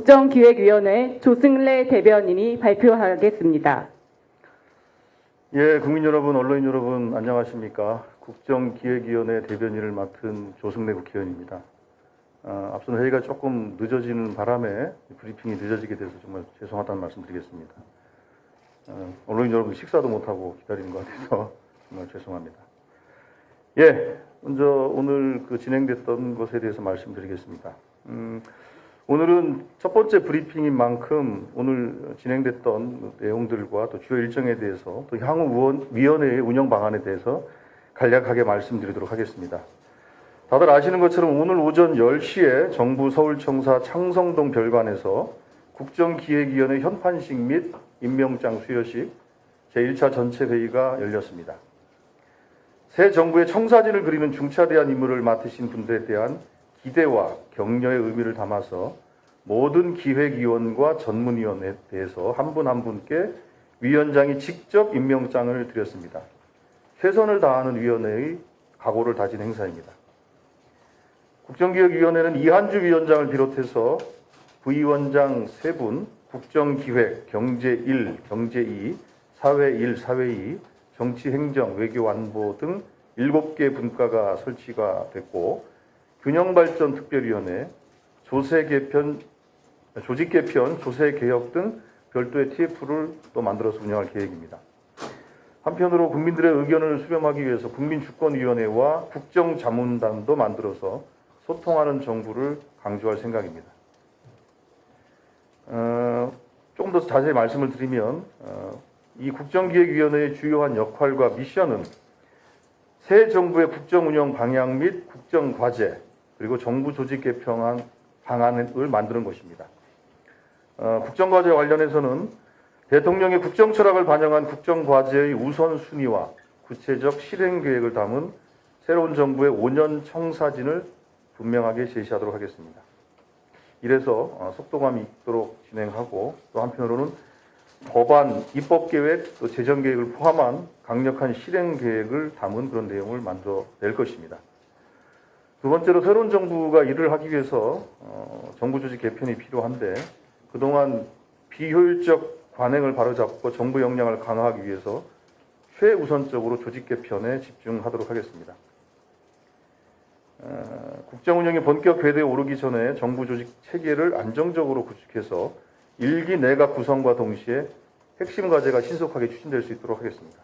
국정기획위원회 조승래 대변인이 발표하겠습니다. 예, 국민 여러분, 언론인 여러분, 안녕하십니까. 국정기획위원회 대변인을 맡은 조승래 국회의원입니다. 앞선 회의가 조금 늦어지는 바람에 브리핑이 늦어지게 돼서 정말 죄송하다는 말씀 드리겠습니다. 언론인 여러분 식사도 못하고 기다리는 것 같아서 정말 죄송합니다. 예, 먼저 오늘 진행됐던 것에 대해서 말씀드리겠습니다. 오늘은 첫 번째 브리핑인 만큼 오늘 진행됐던 내용들과 또 주요 일정에 대해서 또 향후 위원회의 운영 방안에 대해서 간략하게 말씀드리도록 하겠습니다. 다들 아시는 것처럼 오늘 오전 10시에 정부 서울청사 창성동 별관에서 국정기획위원회 현판식 및 임명장 수여식 제1차 전체 회의가 열렸습니다. 새 정부의 청사진을 그리는 중차대한 임무를 맡으신 분들에 대한 기대와 격려의 의미를 담아서 모든 기획위원과 전문위원에 대해서 한 분 한 분께 위원장이 직접 임명장을 드렸습니다. 최선을 다하는 위원회의 각오를 다진 행사입니다. 국정기획위원회는 이한주 위원장을 비롯해서 부위원장 3분, 국정기획, 경제1, 경제2, 사회1, 사회2, 정치행정, 외교안보 등 7개 분과가 설치가 됐고 균형발전 특별위원회, 조직개편, 조세개혁 등 별도의 TF를 또 만들어서 운영할 계획입니다. 한편으로 국민들의 의견을 수렴하기 위해서 국민주권위원회와 국정자문단도 만들어서 소통하는 정부를 강조할 생각입니다. 조금 더 자세히 말씀을 드리면 이 국정기획위원회의 주요한 역할과 미션은 새 정부의 국정운영 방향 및 국정과제 그리고 정부 조직 개편안 방안을 만드는 것입니다. 국정과제 관련해서는 대통령의 국정철학을 반영한 국정과제의 우선순위와 구체적 실행계획을 담은 새로운 정부의 5년 청사진을 분명하게 제시하도록 하겠습니다. 이래서 속도감이 있도록 진행하고 또 한편으로는 법안, 입법계획, 또 재정계획을 포함한 강력한 실행계획을 담은 그런 내용을 만들어낼 것입니다. 두 번째로 새로운 정부가 일을 하기 위해서 정부 조직 개편이 필요한데 그동안 비효율적 관행을 바로잡고 정부 역량을 강화하기 위해서 최우선적으로 조직 개편에 집중하도록 하겠습니다. 국정운영이 본격 궤도에 오르기 전에 정부 조직 체계를 안정적으로 구축해서 1기 내각 구성과 동시에 핵심 과제가 신속하게 추진될 수 있도록 하겠습니다.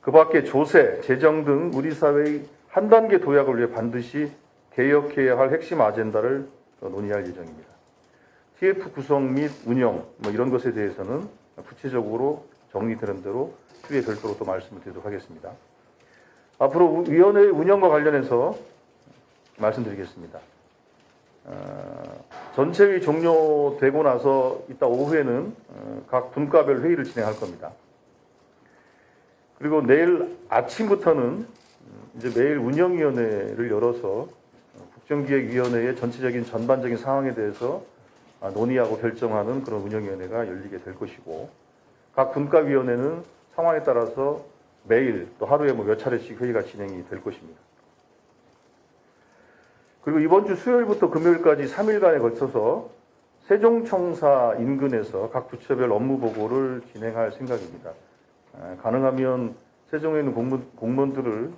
그 밖에 조세, 재정 등 우리 사회의 한 단계 도약을 위해 반드시 개혁해야 할 핵심 아젠다를 논의할 예정입니다. TF 구성 및 운영 이런 것에 대해서는 구체적으로 정리되는 대로 추후에 별도로 또 말씀을 드리도록 하겠습니다. 앞으로 위원회의 운영과 관련해서 말씀드리겠습니다. 전체회의 종료되고 나서 이따 오후에는 각 분과별 회의를 진행할 겁니다. 그리고 내일 아침부터는 이제 매일 운영위원회를 열어서 국정기획위원회의 전체적인 전반적인 상황에 대해서 논의하고 결정하는 그런 운영위원회가 열리게 될 것이고 각 분과위원회는 상황에 따라서 매일 또 하루에 몇 차례씩 회의가 진행이 될 것입니다. 그리고 이번 주 수요일부터 금요일까지 3일간에 걸쳐서 세종청사 인근에서 각 부처별 업무 보고를 진행할 생각입니다. 가능하면 세종에 있는 공무원들을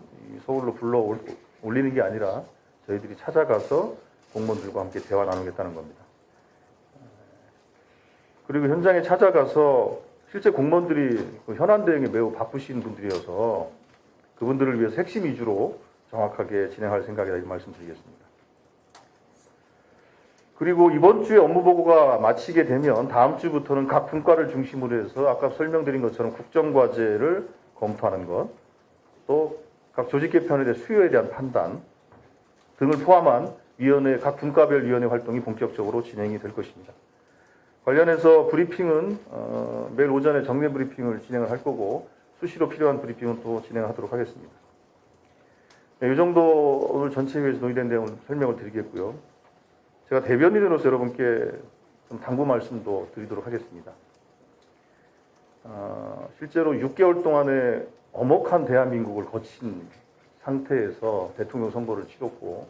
서울로 불러 올리는 게 아니라 저희들이 찾아가서 공무원들과 함께 대화 나누겠다는 겁니다. 그리고 현장에 찾아가서 실제 공무원들이 현안 대응에 매우 바쁘신 분들이어서 그분들을 위해서 핵심 위주로 정확하게 진행할 생각이다 이 말씀드리겠습니다. 그리고 이번 주에 업무 보고가 마치게 되면 다음 주부터는 각 분과를 중심으로 해서 아까 설명드린 것처럼 국정과제를 검토하는 것, 또 각 조직 개편에 대한 수요에 대한 판단 등을 포함한 각 분과별 위원회 활동이 본격적으로 진행이 될 것입니다. 관련해서 브리핑은 매일 오전에 정례 브리핑을 진행을 할 거고 수시로 필요한 브리핑은 또 진행하도록 하겠습니다. 이 정도 오늘 전체 회의에서 논의된 내용을 설명을 드리겠고요. 제가 대변인으로서 여러분께 좀 당부 말씀도 드리도록 하겠습니다. 실제로 6개월 동안에 엄혹한 대한민국을 거친 상태에서 대통령 선거를 치렀고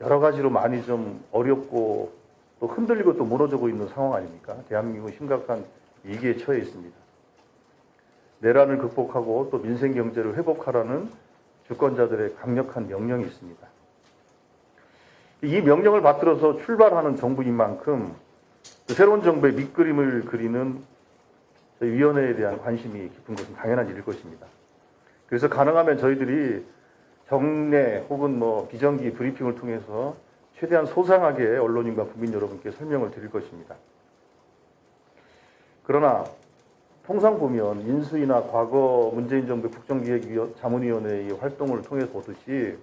여러 가지로 많이 좀 어렵고 또 흔들리고 또 무너지고 있는 상황 아닙니까? 대한민국은 심각한 위기에 처해 있습니다. 내란을 극복하고 또 민생 경제를 회복하라는 주권자들의 강력한 명령이 있습니다. 이 명령을 받들어서 출발하는 정부인 만큼 새로운 정부의 밑그림을 그리는 저희 위원회에 대한 관심이 깊은 것은 당연한 일일 것입니다. 그래서 가능하면 저희들이 정례 혹은 비정기 브리핑을 통해서 최대한 소상하게 언론인과 국민 여러분께 설명을 드릴 것입니다. 그러나 통상 보면 인수위나 과거 문재인 정부 국정기획자문위원회의 활동을 통해서 보듯이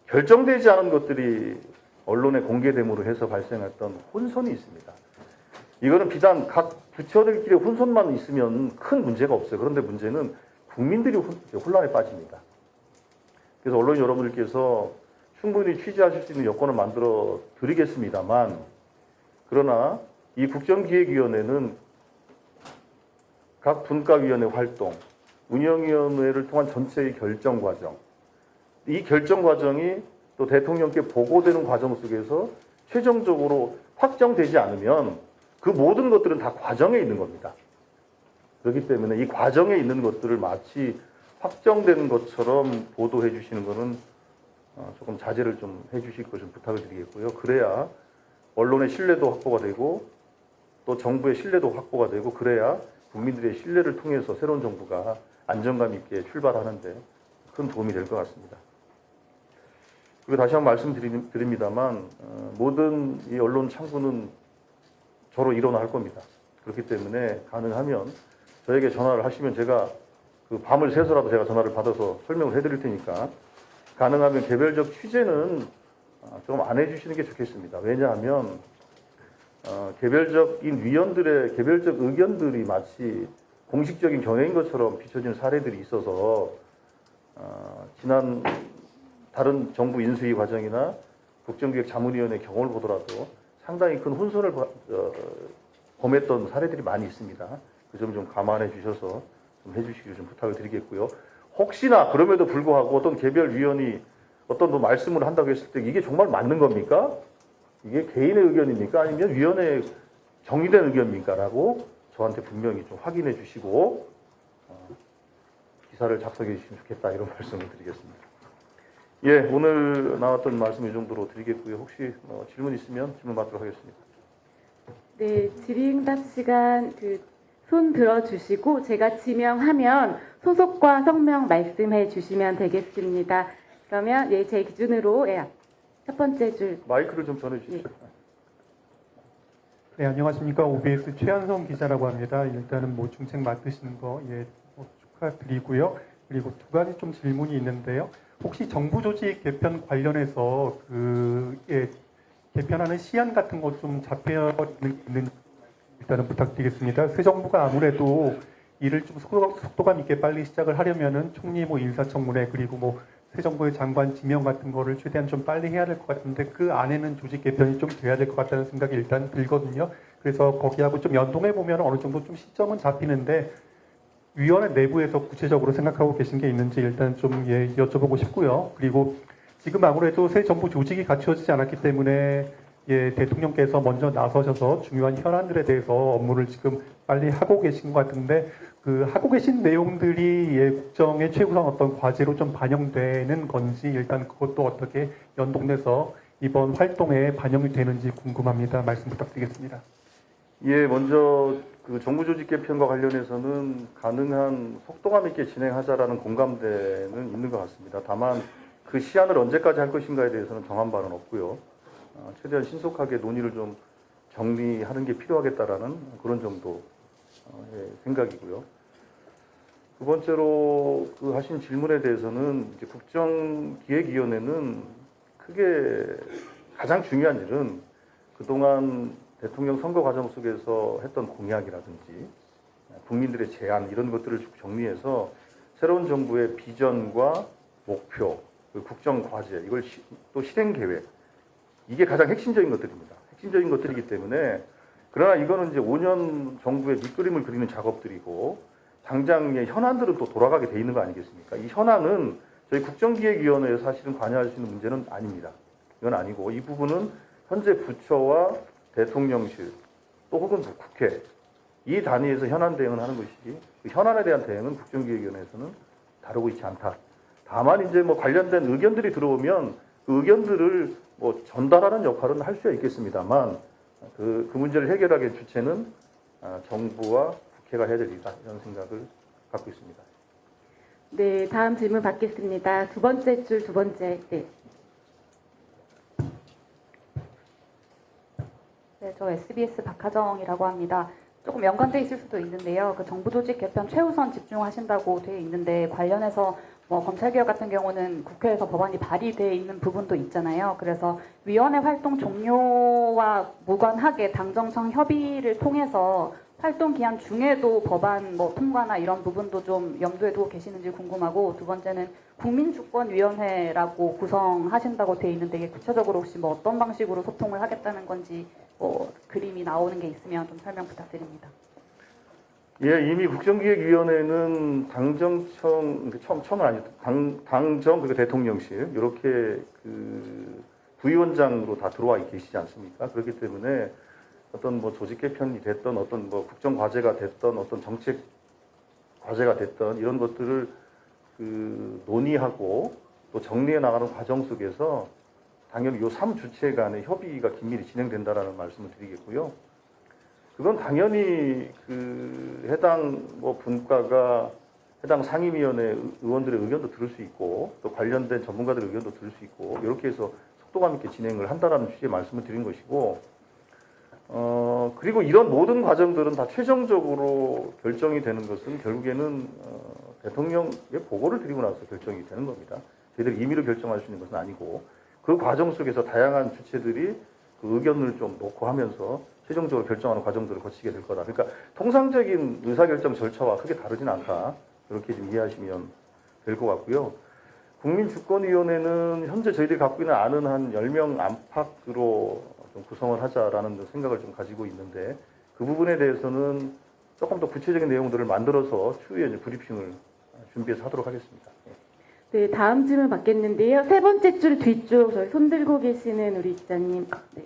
결정되지 않은 것들이 언론에 공개됨으로 해서 발생했던 혼선이 있습니다. 이거는 비단 각 부처들끼리 혼선만 있으면 큰 문제가 없어요. 그런데 문제는 국민들이 혼란에 빠집니다. 그래서 언론 여러분들께서 충분히 취재하실 수 있는 여건을 만들어 드리겠습니다만, 그러나 이 국정기획위원회는 각 분과위원회 활동, 운영위원회를 통한 전체의 결정 과정, 이 결정 과정이 또 대통령께 보고되는 과정 속에서 최종적으로 확정되지 않으면 그 모든 것들은 다 과정에 있는 겁니다. 그렇기 때문에 이 과정에 있는 것들을 마치 확정되는 것처럼 보도해 주시는 것은 조금 자제를 좀 해주실 것을 부탁을 드리겠고요. 그래야 언론의 신뢰도 확보가 되고 또 정부의 신뢰도 확보가 되고, 그래야 국민들의 신뢰를 통해서 새로운 정부가 안정감 있게 출발하는데 큰 도움이 될 것 같습니다. 그리고 다시 한번 말씀드립니다만 모든 이 언론 창구는 저로 일어날 겁니다. 그렇기 때문에 가능하면 저에게 전화를 하시면 제가 그 밤을 새서라도 제가 전화를 받아서 설명을 해드릴 테니까 가능하면 개별적 취재는 좀 안 해주시는 게 좋겠습니다. 왜냐하면 개별적인 위원들의 개별적 의견들이 마치 공식적인 견해인 것처럼 비춰지는 사례들이 있어서 지난 다른 정부 인수위 과정이나 국정기획자문위원회 경험을 보더라도 상당히 큰 혼선을 범했던 사례들이 많이 있습니다. 그 점 좀 감안해 주셔서 좀 해주시기를 좀 부탁을 드리겠고요. 혹시나 그럼에도 불구하고 어떤 개별 위원이 어떤 말씀을 한다고 했을 때 이게 정말 맞는 겁니까? 이게 개인의 의견입니까? 아니면 위원회의 정의된 의견입니까? 라고 저한테 분명히 좀 확인해 주시고 기사를 작성해 주시면 좋겠다, 이런 말씀을 드리겠습니다. 예, 오늘 나왔던 말씀 이 정도로 드리겠고요. 혹시 질문 있으면 질문 받도록 하겠습니다. 네, 질의응답 시간 손 들어주시고 제가 지명하면 소속과 성명 말씀해 주시면 되겠습니다. 그러면 제 기준으로 첫 번째 줄. 마이크를 좀 전해 주십시오. 네, 안녕하십니까. OBS 최한성 기자라고 합니다. 일단은 중책 맡으시는 거 축하드리고요. 그리고 두 가지 좀 질문이 있는데요. 혹시 정부 조직 개편 관련해서 개편하는 시한 같은 것 좀 잡혀 있는 일단은 부탁드리겠습니다. 새 정부가 아무래도 일을 좀 속도감 있게 빨리 시작을 하려면은 총리 인사청문회, 그리고 새 정부의 장관 지명 같은 거를 최대한 좀 빨리 해야 될 것 같은데, 그 안에는 조직 개편이 좀 돼야 될 것 같다는 생각이 일단 들거든요. 그래서 거기하고 좀 연동해 보면 어느 정도 좀 시점은 잡히는데, 위원회 내부에서 구체적으로 생각하고 계신 게 있는지 일단 좀 여쭤보고 싶고요. 그리고 지금 아무래도 새 정부 조직이 갖춰지지 않았기 때문에 대통령께서 먼저 나서셔서 중요한 현안들에 대해서 업무를 지금 빨리 하고 계신 것 같은데, 그 하고 계신 내용들이 국정의 최우선 어떤 과제로 좀 반영되는 건지, 일단 그것도 어떻게 연동돼서 이번 활동에 반영이 되는지 궁금합니다. 말씀 부탁드리겠습니다. 예, 먼저 그 정부 조직 개편과 관련해서는 가능한 속도감 있게 진행하자라는 공감대는 있는 것 같습니다. 다만 그 시한을 언제까지 할 것인가에 대해서는 정한 바는 없고요. 최대한 신속하게 논의를 좀 정리하는 게 필요하겠다라는 그런 정도의 생각이고요. 두 번째로 하신 질문에 대해서는 이제 국정기획위원회는 크게 가장 중요한 일은 그동안 대통령 선거 과정 속에서 했던 공약이라든지 국민들의 제안, 이런 것들을 정리해서 새로운 정부의 비전과 목표, 국정 과제, 이걸 또 실행 계획, 이게 가장 핵심적인 것들입니다. 핵심적인 것들이기 때문에, 그러나 이거는 이제 5년 정부의 밑그림을 그리는 작업들이고, 당장의 현안들은 또 돌아가게 돼 있는 거 아니겠습니까? 이 현안은 저희 국정기획위원회에 사실은 관여할 수 있는 문제는 아닙니다. 이건 아니고, 이 부분은 현재 부처와 대통령실 또 혹은 국회 이 단위에서 현안 대응을 하는 것이지 그 현안에 대한 대응은 국정기획위원회에서는 다루고 있지 않다. 다만 이제 뭐 관련된 의견들이 들어오면 그 의견들을 뭐 전달하는 역할은 할 수야 있겠습니다만 그 문제를 해결하기의 주체는 정부와 국회가 해야 되리다 이런 생각을 갖고 있습니다. 네, 다음 질문 받겠습니다. 두 번째 줄 두 번째. 네. 네, 저 SBS 박하정이라고 합니다. 조금 연관돼 있을 수도 있는데요. 그 정부 조직 개편 최우선 집중하신다고 돼 있는데 관련해서 뭐 검찰개혁 같은 경우는 국회에서 법안이 발의돼 있는 부분도 있잖아요. 그래서 위원회 활동 종료와 무관하게 당정청 협의를 통해서 활동 기한 중에도 법안 뭐 통과나 이런 부분도 좀 염두에 두고 계시는지 궁금하고, 두 번째는 국민주권위원회라고 구성하신다고 돼 있는데 이게 구체적으로 혹시 뭐 어떤 방식으로 소통을 하겠다는 건지 뭐 그림이 나오는 게 있으면 좀 설명 부탁드립니다. 예, 이미 국정기획위원회는 당정청 청은 아니죠. 당정 그리고 대통령실 이렇게 그 부위원장으로 다 들어와 계시지 않습니까? 그렇기 때문에 어떤 뭐 조직 개편이 됐던 어떤 뭐 국정 과제가 됐던 어떤 정책 과제가 됐던 이런 것들을 그 논의하고 또 정리해 나가는 과정 속에서 당연히 이 3주체 간의 협의가 긴밀히 진행된다라는 말씀을 드리겠고요. 그건 당연히 그 해당 뭐 분과가 해당 상임위원회 의원들의 의견도 들을 수 있고 또 관련된 전문가들의 의견도 들을 수 있고 이렇게 해서 속도감 있게 진행을 한다라는 취지의 말씀을 드린 것이고, 그리고 이런 모든 과정들은 다 최종적으로 결정이 되는 것은 결국에는 대통령의 보고를 드리고 나서 결정이 되는 겁니다. 저희들이 임의로 결정할 수 있는 것은 아니고 그 과정 속에서 다양한 주체들이 그 의견을 좀 놓고 하면서 최종적으로 결정하는 과정들을 거치게 될 거다. 그러니까 통상적인 의사결정 절차와 크게 다르진 않다. 그렇게 좀 이해하시면 될 것 같고요. 국민주권위원회는 현재 저희들이 갖고 있는 안은 한 10명 안팎으로 좀 구성을 하자라는 생각을 좀 가지고 있는데 그 부분에 대해서는 조금 더 구체적인 내용들을 만들어서 추후에 이제 브리핑을 준비해서 하도록 하겠습니다. 네, 다음 질문 받겠는데요. 세 번째 줄 뒤쪽 저희 손 들고 계시는 우리 기자님. 네.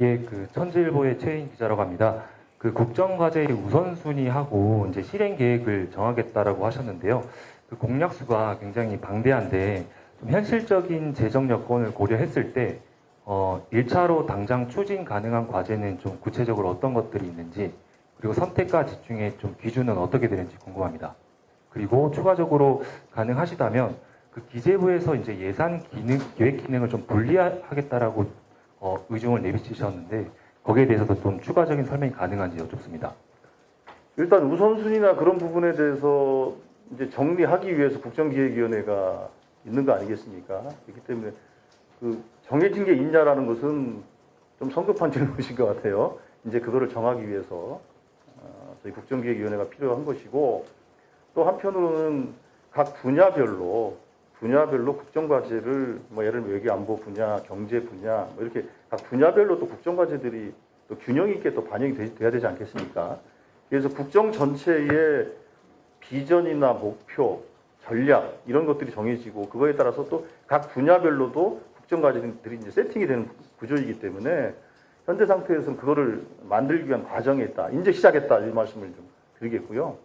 예, 그 천지일보의 최인 기자라고 합니다. 그 국정과제의 우선순위하고 이제 실행 계획을 정하겠다라고 하셨는데요. 그 공약수가 굉장히 방대한데 좀 현실적인 재정 여건을 고려했을 때 1차로 당장 추진 가능한 과제는 좀 구체적으로 어떤 것들이 있는지, 그리고 선택과 집중의 좀 기준은 어떻게 되는지 궁금합니다. 그리고 추가적으로 가능하시다면 그 기재부에서 이제 예산 기능, 계획 기능을 좀 분리하겠다라고 의중을 내비치셨는데 거기에 대해서도 좀 추가적인 설명이 가능한지 여쭙습니다. 일단 우선순위나 그런 부분에 대해서 이제 정리하기 위해서 국정기획위원회가 있는 거 아니겠습니까? 그렇기 때문에 그 정해진 게 있냐라는 것은 좀 성급한 질문이신 것 같아요. 이제 그거를 정하기 위해서 저희 국정기획위원회가 필요한 것이고, 또 한편으로는 각 분야별로 국정과제를 뭐 예를 들면 외교안보 분야, 경제 분야 뭐 이렇게 각 분야별로 또 국정과제들이 또 균형 있게 또 반영이 돼야 되지 않겠습니까? 그래서 국정 전체의 비전이나 목표, 전략 이런 것들이 정해지고 그거에 따라서 또 각 분야별로도 국정과제들이 이제 세팅이 되는 구조이기 때문에 현재 상태에서는 그거를 만들기 위한 과정에 있다. 이제 시작했다 이 말씀을 좀 드리겠고요.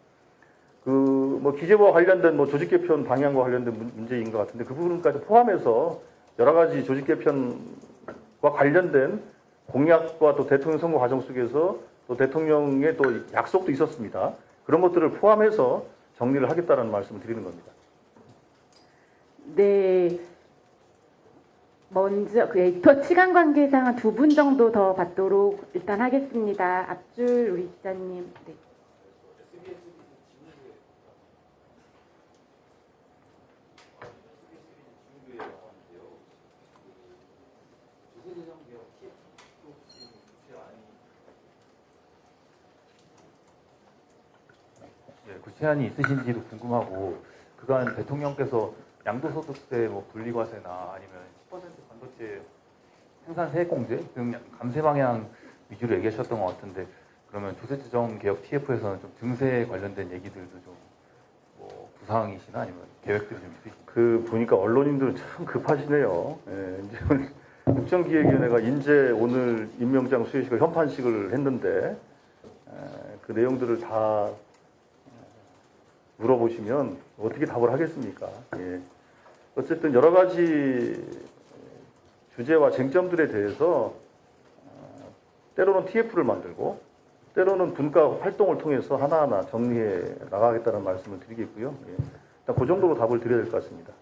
그 뭐 기재부와 관련된 뭐 조직 개편 방향과 관련된 문제인 것 같은데 그 부분까지 포함해서 여러 가지 조직 개편과 관련된 공약과 또 대통령 선거 과정 속에서 또 대통령의 또 약속도 있었습니다. 그런 것들을 포함해서 정리를 하겠다는 말씀을 드리는 겁니다. 네. 먼저 그 에디터 시간 관계상 한 두 분 정도 더 받도록 일단 하겠습니다. 앞줄 우리 기자님. 네. 구체안이 있으신지도 궁금하고, 그간 대통령께서 양도소득세 뭐 분리과세나 아니면 10% 반도체 생산 세액공제 등 감세 방향 위주로 얘기하셨던 것 같은데, 그러면 조세지정 개혁 TF에서는 좀 증세에 관련된 얘기들도 좀 뭐 구상이시나 아니면 계획들이 좀 있으신가요? 그 보니까 언론인들은 참 급하시네요. 예, 이제 국정기획위원회가 인제 오늘 임명장 수여식을 현판식을 했는데 그 내용들을 다 물어보시면 어떻게 답을 하겠습니까? 예. 어쨌든 여러 가지 주제와 쟁점들에 대해서 때로는 TF를 만들고 때로는 분과 활동을 통해서 하나하나 정리해 나가겠다는 말씀을 드리겠고요. 예. 일단 그 정도로 답을 드려야 될 것 같습니다.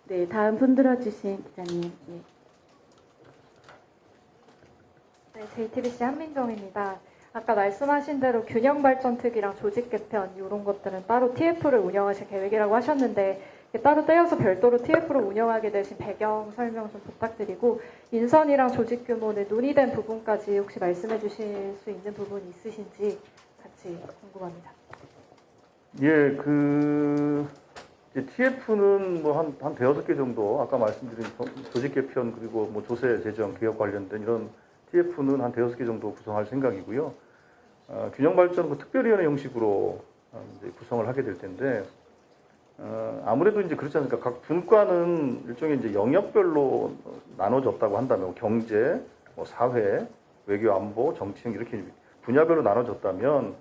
네, 다음 손 들어주신 기자님. 예. 네, JTBC 한민정입니다. 아까 말씀하신 대로 균형 발전 특위랑 조직 개편 이런 것들은 따로 TF를 운영하실 계획이라고 하셨는데 따로 떼어서 별도로 TF를 운영하게 되신 배경 설명 좀 부탁드리고 인선이랑 조직 규모는 논의된 부분까지 혹시 말씀해 주실 수 있는 부분이 있으신지 같이 궁금합니다. 예, TF는 뭐 한 대여섯 개 정도 아까 말씀드린 조직 개편 그리고 뭐 조세 재정 개혁 관련된 이런 TF는 한 대여섯 개 정도 구성할 생각이고요. 균형 발전 특별위원회 형식으로 이제 구성을 하게 될 텐데 아무래도 이제 그렇지 않습니까? 각 분과는 일종의 이제 영역별로 나눠졌다고 한다면 경제, 뭐 사회, 외교 안보, 정치형 이렇게 분야별로 나눠졌다면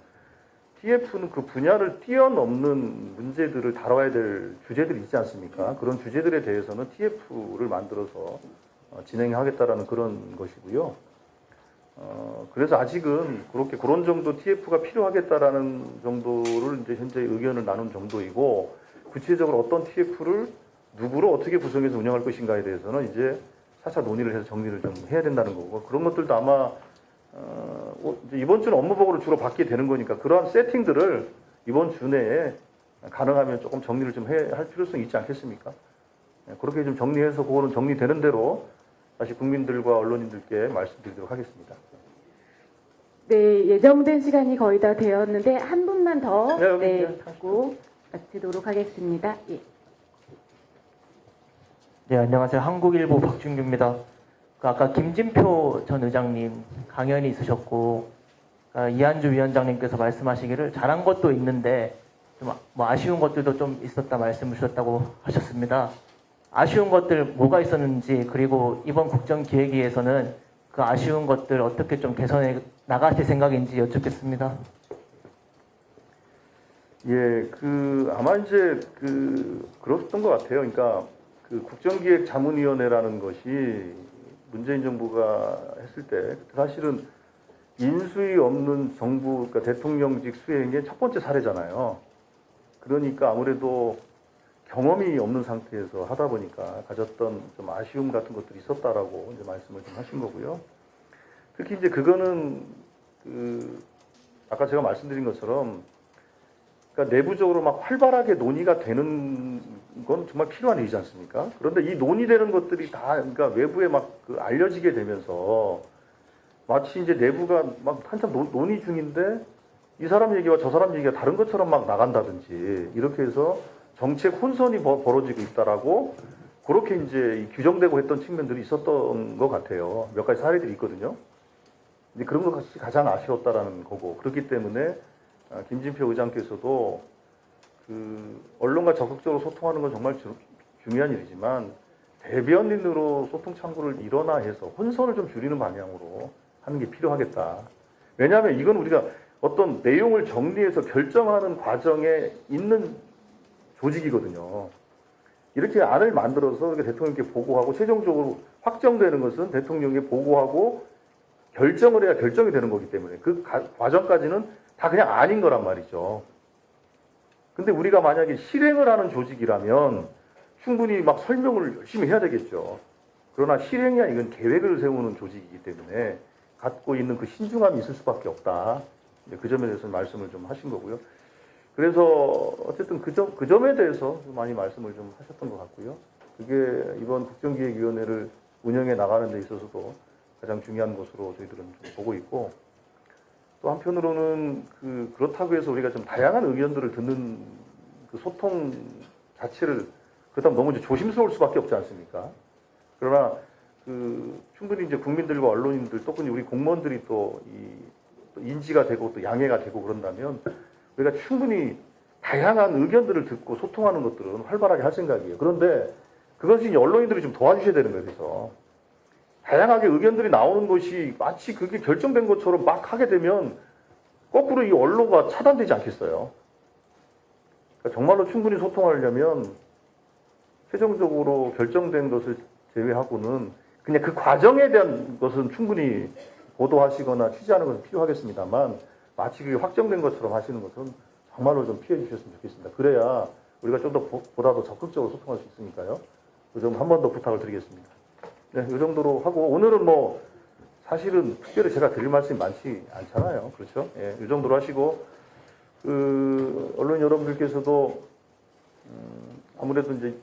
TF는 그 분야를 뛰어넘는 문제들을 다뤄야 될 주제들이 있지 않습니까? 그런 주제들에 대해서는 TF를 만들어서 진행하겠다라는 그런 것이고요. 그래서 아직은 그런 정도 TF가 필요하겠다라는 정도를 이제 현재 의견을 나눈 정도이고 구체적으로 어떤 TF를 누구로 어떻게 구성해서 운영할 것인가에 대해서는 이제 차차 논의를 해서 정리를 좀 해야 된다는 거고 그런 것들도 아마 이제 이번 주는 업무보고를 주로 받게 되는 거니까 그러한 세팅들을 이번 주 내에 가능하면 조금 정리를 좀 할 필요성이 있지 않겠습니까? 그렇게 좀 정리해서 그거는 정리되는 대로 다시 국민들과 언론인들께 말씀드리도록 하겠습니다. 네, 예정된 시간이 거의 다 되었는데 한 분만 더 네, 하고 마치도록 하겠습니다. 예. 네, 안녕하세요. 한국일보 박준규입니다. 아까 김진표 전 의장님 강연이 있으셨고 이한주 위원장님께서 말씀하시기를 잘한 것도 있는데 좀 뭐 아쉬운 것들도 좀 있었다 말씀을 주셨다고 하셨습니다. 아쉬운 것들 뭐가 있었는지 그리고 이번 국정기획위에서는 그 아쉬운 것들 어떻게 좀 개선해 나가실 생각인지 여쭙겠습니다. 예, 아마 이제 그렇던 것 같아요. 그러니까 국정기획자문위원회라는 것이 문재인 정부가 했을 때 사실은 인수위 없는 정부, 그러니까 대통령직 수행의 첫 번째 사례잖아요. 그러니까 아무래도 경험이 없는 상태에서 하다 보니까 가졌던 좀 아쉬움 같은 것들이 있었다라고 이제 말씀을 좀 하신 거고요. 특히 이제 그거는 아까 제가 말씀드린 것처럼 그러니까 내부적으로 막 활발하게 논의가 되는 건 정말 필요한 일이지 않습니까? 그런데 이 논의되는 것들이 다 그러니까 외부에 막 알려지게 되면서 마치 이제 내부가 막 한참 논의 중인데 이 사람 얘기와 저 사람 얘기가 다른 것처럼 막 나간다든지 이렇게 해서 정책 혼선이 벌어지고 있다라고 그렇게 이제 규정되고 했던 측면들이 있었던 것 같아요. 몇 가지 사례들이 있거든요. 근데 그런 것이 가장 아쉬웠다라는 거고 그렇기 때문에 김진표 의장께서도 언론과 적극적으로 소통하는 건 정말 중요한 일이지만 대변인으로 소통 창구를 일어나 해서 혼선을 좀 줄이는 방향으로 하는 게 필요하겠다. 왜냐하면 이건 우리가 어떤 내용을 정리해서 결정하는 과정에 있는 조직이거든요. 이렇게 안을 만들어서 대통령께 보고하고 최종적으로 확정되는 것은 대통령에게 보고하고 결정을 해야 결정이 되는 거기 때문에 그 과정까지는 다 그냥 아닌 거란 말이죠. 근데 우리가 만약에 실행을 하는 조직이라면 충분히 막 설명을 열심히 해야 되겠죠. 그러나 실행이 아니라 이건 계획을 세우는 조직이기 때문에 갖고 있는 그 신중함이 있을 수밖에 없다. 그 점에 대해서 말씀을 좀 하신 거고요. 그래서 어쨌든 그 점에 대해서 많이 말씀을 좀 하셨던 것 같고요. 그게 이번 국정기획위원회를 운영해 나가는 데 있어서도 가장 중요한 것으로 저희들은 좀 보고 있고 또 한편으로는 그렇다고 해서 우리가 좀 다양한 의견들을 듣는 그 소통 자체를 그렇다면 너무 이제 조심스러울 수밖에 없지 않습니까? 그러나 충분히 이제 국민들과 언론인들 또 우리 공무원들이 또 인지가 되고 또 양해가 되고 그런다면 우리가 충분히 다양한 의견들을 듣고 소통하는 것들은 활발하게 할 생각이에요. 그런데 그것이 이제 언론인들이 좀 도와주셔야 되는 거예요. 그래서 다양하게 의견들이 나오는 것이 마치 그게 결정된 것처럼 막 하게 되면 거꾸로 이 언로가 차단되지 않겠어요. 그러니까 정말로 충분히 소통하려면 최종적으로 결정된 것을 제외하고는 그냥 그 과정에 대한 것은 충분히 보도하시거나 취재하는 것은 필요하겠습니다만 마치 그게 확정된 것처럼 하시는 것은 정말로 좀 피해 주셨으면 좋겠습니다. 그래야 우리가 좀 더 보다 더 적극적으로 소통할 수 있으니까요. 그 점 한 번 더 부탁을 드리겠습니다. 네, 이 정도로 하고 오늘은 뭐 사실은 특별히 제가 드릴 말씀이 많지 않잖아요. 그렇죠? 예, 이 정도로 하시고 그 언론 여러분들께서도 아무래도 이제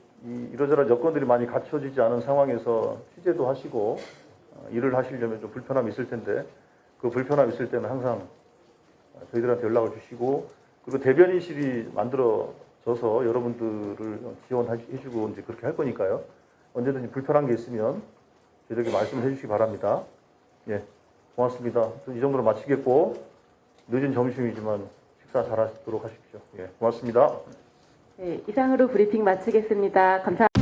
이러저런 여건들이 많이 갖춰지지 않은 상황에서 취재도 하시고 일을 하시려면 좀 불편함이 있을 텐데 그 불편함이 있을 때는 항상 저희들한테 연락을 주시고 그리고 대변인실이 만들어져서 여러분들을 지원해주고 이제 그렇게 할 거니까요. 언제든지 불편한 게 있으면 저희들에게 말씀을 해주시기 바랍니다. 예, 고맙습니다. 이 정도로 마치겠고 늦은 점심이지만 식사 잘하시도록 하십시오. 예, 고맙습니다. 네, 이상으로 브리핑 마치겠습니다. 감사합니다.